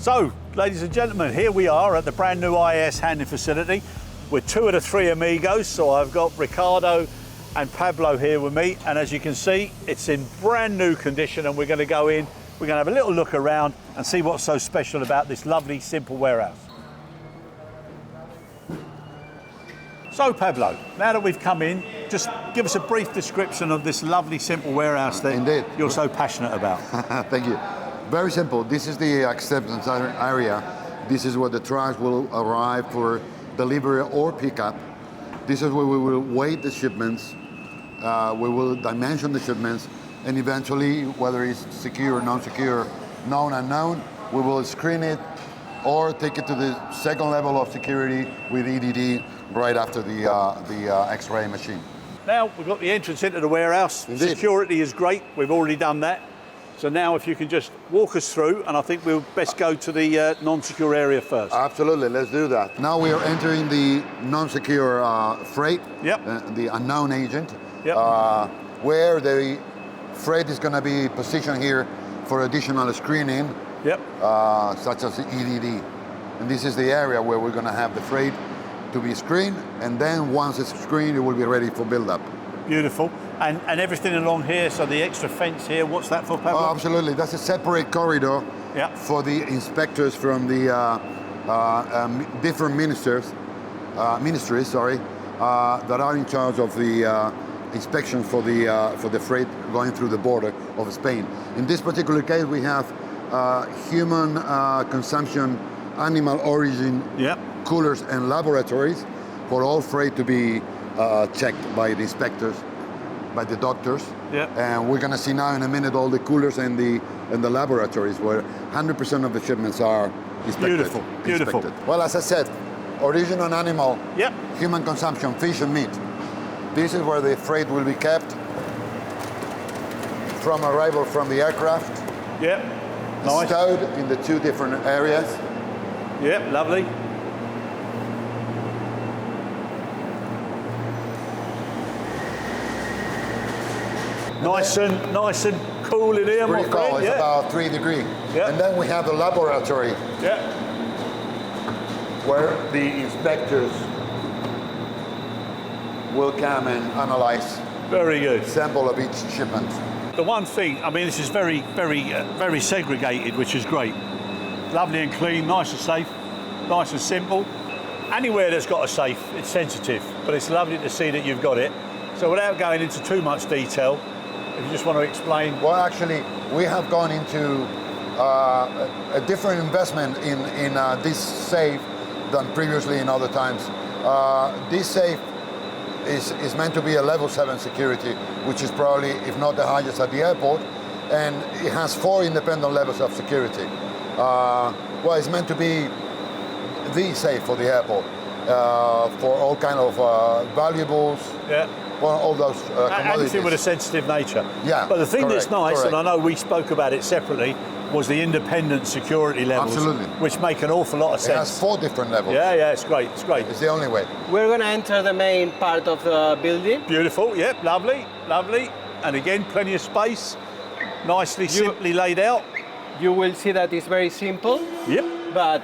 So, ladies and gentlemen, here we are at the brand new IAS Handling facility with two of the three amigos. So I've got Ricardo and Pablo here with me, and as you can see, it's in brand new condition, and we're going to go in, we're going to have a little look around and see what's so special about this lovely, simple warehouse. So Pablo, now that we've come in, just give us a brief description of this lovely, simple warehouse that you're so passionate about. Thank you. Very simple. This is the acceptance area. This is where the trucks will arrive for delivery or pickup. This is where we will weigh the shipments. We will dimension the shipments, and eventually, whether it's secure or non-secure, known, unknown, we will screen it or take it to the second level of security with EDD right after the X-ray machine. Now we've got the entrance into the warehouse. Indeed. Security is great. We've already done that. So now if you can just walk us through, and I think we'll best go to the non-secure area first. Absolutely, let's do that. Now we are entering the non-secure freight, the unknown agent, where the freight is going to be positioned here for additional screening, such as EDD. And this is the area where we're going to have the freight to be screened, and then once it's screened, it will be ready for build-up. Beautiful. And everything along here, so the extra fence here, what's that for, Pablo? Oh, absolutely. That's a separate corridor for the inspectors from the different ministries, that are in charge of the inspection for the freight going through the border of Spain. In this particular case, we have human consumption, animal origin coolers and laboratories for all freight to be checked by the inspectors, by the doctors. And we're going to see now in a minute all the coolers and the laboratories where 100% of the shipments are inspected. Beautiful. Well, as I said, original animal, human consumption, fish and meat. This is where the freight will be kept from arrival from the aircraft. Nice. Stowed in the two different areas. Lovely. Nice and cool in here, Pretty cold. It's about 3 degrees. And then we have the laboratory, where the inspectors will come and analyze. Very good. Sample of each shipment. The one thing, I mean, this is very segregated, which is great. Lovely and clean, nice and safe, nice and simple. Anywhere that's got a safe, it's sensitive, but it's lovely to see that you've got it. So without going into too much detail, if you just want to explain. Well, actually, we have gone into a different investment in this safe than previously in other times. This safe is meant to be a level 7 security, which is probably, if not the highest at the airport, and it has 4 independent levels of security. Well, it's meant to be the safe for the airport, for all kind of valuables. Well, all those commodities. Anything with a sensitive nature. But the thing that's nice, and I know we spoke about it separately, was the independent security levels. Absolutely. Which make an awful lot of sense. It has 4 different levels. It's great. It's the only way. We're going to enter the main part of the building. Beautiful, lovely. And again, plenty of space, simply laid out. You will see that it's very simple. But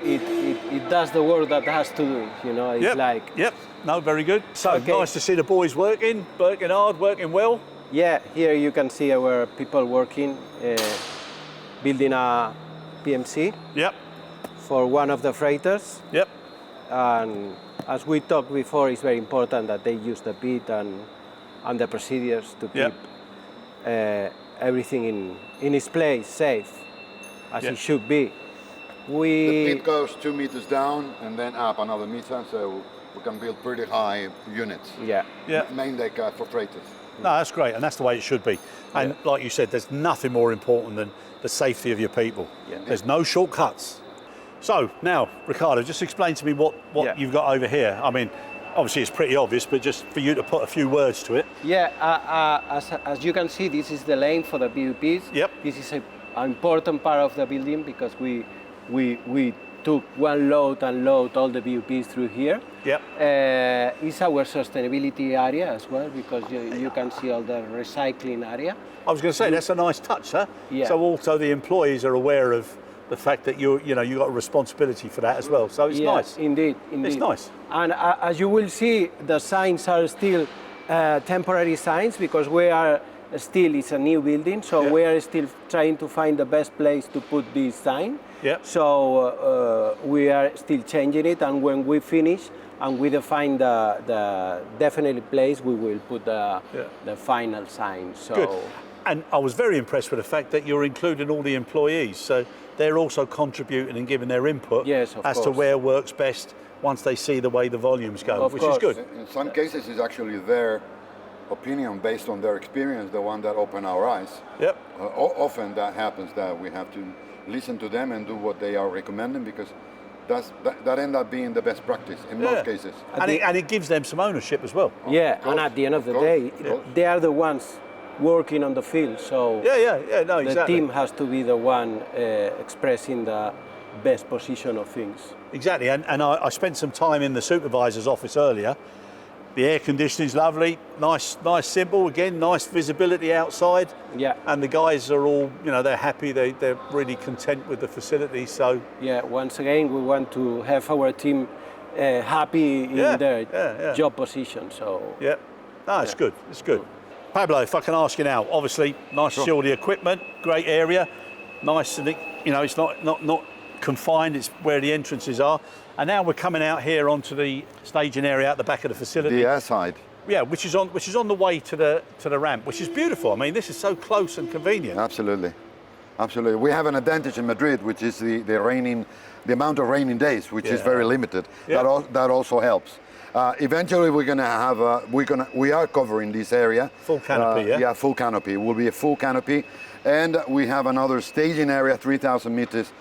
it does the work that it has to do, It's No, very good. So nice to see the boys working hard, working well. Here you can see our people working, building a PMC for one of the freighters. And as we talked before, it's very important that they use the pit and the procedures to keep everything in its place, safe, as it should be. The pit goes 2 meters down and then up another meter, so we can build pretty high units. Main deck for freighters. No, that's great, and that's the way it should be. And like you said, there's nothing more important than the safety of your people. There's no shortcuts. So now, Ricardo, just explain to me what you've got over here. I mean, obviously it's pretty obvious, but just for you to put a few words to it. As you can see, this is the lane for the BUPs. This is an important part of the building because we took one load and load all the BUPs through here. It's our sustainability area as well, because you can see all the recycling area. I was going to say, that's a nice touch, huh? So also the employees are aware of the fact that you got a responsibility for that as well. So it's nice. Indeed. It's nice. And as you will see, the signs are still temporary signs because it's a new building, so we are still trying to find the best place to put this sign. Yeah. So we are still changing it, and when we finish and we define the definite place, we will put the final sign. So. Good. And I was very impressed with the fact that you're including all the employees, so they're also contributing and giving their input as to where works best once they see the way the volumes go, which is good. In some cases, it's actually their opinion based on their experience, the one that opened our eyes. Yep. Often that happens, that we have to listen to them and do what they are recommending, because that ends up being the best practice in most cases. And it gives them some ownership as well. Yeah, and at the end of the day, they are the ones working on the field, so the team has to be the one expressing the best position of things. Exactly, and I spent some time in the supervisor's office earlier. The air conditioning is lovely, nice, simple. Again, nice visibility outside. Yeah. And the guys are all, they're happy. They're really content with the facility. So. Yeah. Once again, we want to have our team happy in their job position. So. Yeah. No, it's good. It's good. Pablo, if I can ask you now, obviously, nice to see all the equipment, great area, nice, and it's not confined. It's where the entrances are. And now we're coming out here onto the staging area out the back of the facility. The air side. Yeah, which is on the way to the ramp, which is beautiful. I mean, this is so close and convenient. Absolutely. We have an advantage in Madrid, which is the amount of raining days, which is very limited. Yeah. That also helps. Eventually, we are covering this area. Full canopy, Yeah, full canopy. It will be a full canopy, and we have another staging area, 3,000 meters.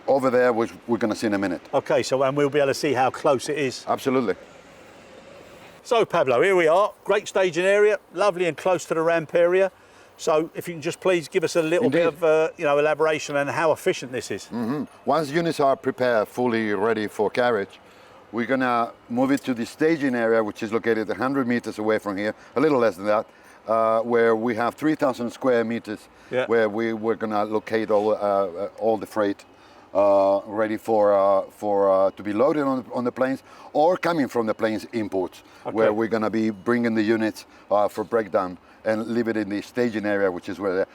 Over there, which we're going to see in a minute. Okay, and we'll be able to see how close it is. Absolutely. So Pablo, here we are, great staging area, lovely and close to the ramp area. So if you can just please give us a little bit of elaboration on how efficient this is. Mm-hmm. Once units are prepared, fully ready for carriage, we're going to move it to the staging area, which is located 100 meters away from here, a little less than that, where we have 3,000 square meters, where we're going to locate all the freight. Ready for to be loaded on the planes, or coming from the planes imports, where we're going to be bringing the units for breakdown and leave it in the staging area, which is where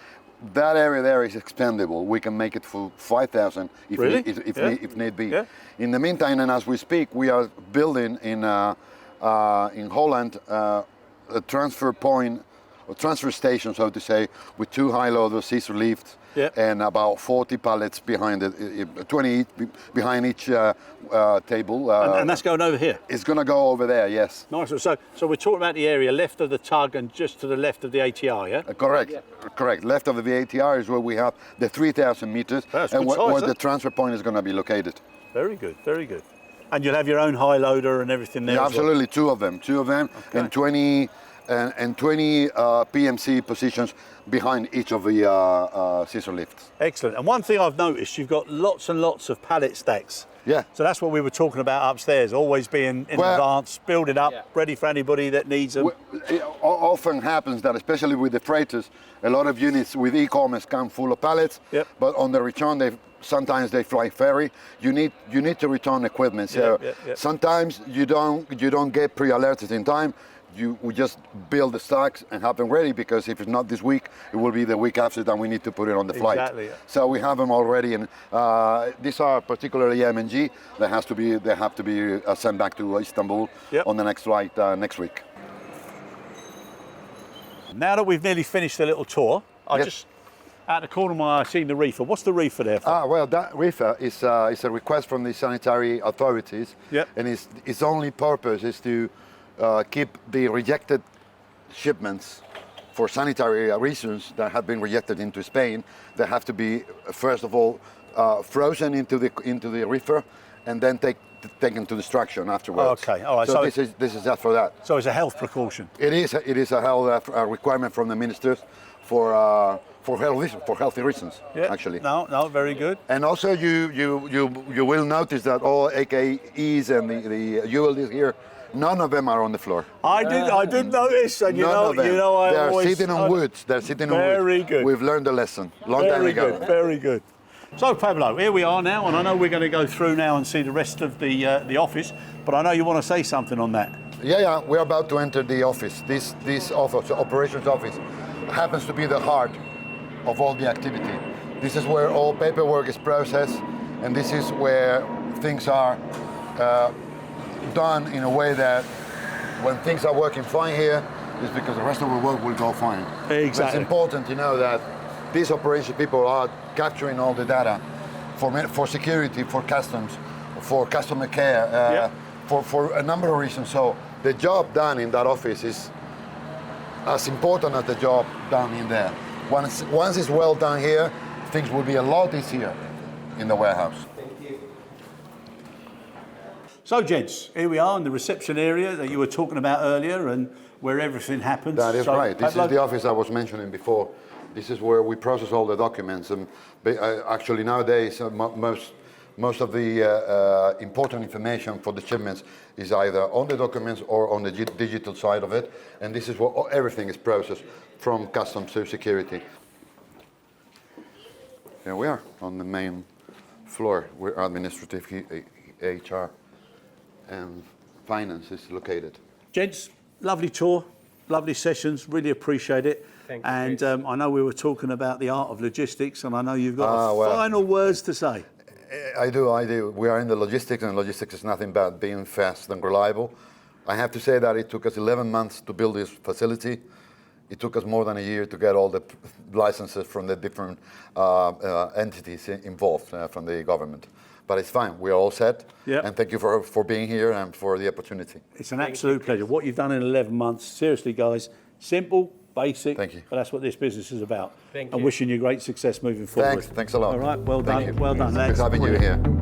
that area there is expandable. We can make it for 5,000 if need be. Yeah. In the meantime, and as we speak, we are building in Holland a transfer point, a transfer station, so to say, with 2 high-loader scissor lifts. Yep. And about 40 pallets behind it, 20 behind each table. And that's going over here? It's going to go over there, yes. Nice. So we're talking about the area left of the tug and just to the left of the ATR, yeah? Correct. Yeah. Correct. Left of the ATR is where we have the 3,000 meters, that's and good where size, the transfer point is going to be located. Very good, very good. And you'll have your own high loader and everything there as absolutely, well? 2 of them, okay. and 20 PMC positions behind each of the scissor lifts. Excellent. And one thing I've noticed, you've got lots and lots of pallet stacks. Yeah. So that's what we were talking about upstairs, always being in advance, build it up, ready for anybody that needs them. It often happens that, especially with the freighters, a lot of units with e-commerce come full of pallets, but on the return sometimes they fly ferry. You need to return equipment. So sometimes you don't get pre-alerted in time. We just build the stacks and have them ready, because if it's not this week, it will be the week after that we need to put it on the flight. Exactly. So we have them already, and these are particularly MNG. They have to be sent back to Istanbul on the next flight next week. Now that we've nearly finished the little tour, I just out the corner of my eye, I've seen the reefer. What's the reefer there for? Well, that reefer is a request from the sanitary authorities, and its only purpose is to keep the rejected shipments for sanitary reasons that have been rejected into Spain. They have to be, first of all, frozen into the reefer, and then taken to destruction afterwards. Okay, all right. So this is just for that. So it's a health precaution. It is a health requirement from the ministers for healthy reasons. Actually. No, very good. And also you will notice that all AKEs and the ULDs here, none of them are on the floor. I did notice, and they're sitting on woods. They're sitting on woods. Very good. We've learned a lesson long time ago. Very good. So Pablo, here we are now, and I know we're going to go through now and see the rest of the office, but I know you want to say something on that. Yeah, we're about to enter the office. This office, operations office, happens to be the heart of all the activity. This is where all paperwork is processed, and this is where things are done in a way that when things are working fine here, it's because the rest of the work will go fine. Exactly. But it's important to know that these operation people are capturing all the data for security, for customs, for customer care, for a number of reasons. So the job done in that office is as important as the job done in there. Once it's well done here, things will be a lot easier in the warehouse. So gents, here we are in the reception area that you were talking about earlier and where everything happens. That is right. This is the office I was mentioning before. This is where we process all the documents. And actually nowadays, most of the important information for the shipments is either on the documents or on the digital side of it. And this is where everything is processed from customs to security. Here we are on the main floor where administrative HR and finance is located. Gents, lovely tour, lovely sessions, really appreciate it. Thank you. And I know we were talking about the art of logistics, and I know you've got final words to say. I do. We are in the logistics, and logistics is nothing but being fast and reliable. I have to say that it took us 11 months to build this facility. It took us more than a year to get all the licenses from the different entities involved from the government. But it's fine. We are all set. Yep. And thank you for being here and for the opportunity. It's an absolute pleasure. What you've done in 11 months, seriously, guys, simple, basic. Thank you. But that's what this business is about. Thank and you. wishing you great success moving forward. Thanks a lot. All right, well Thank done, you. well done, lads. Good having you Brilliant. here.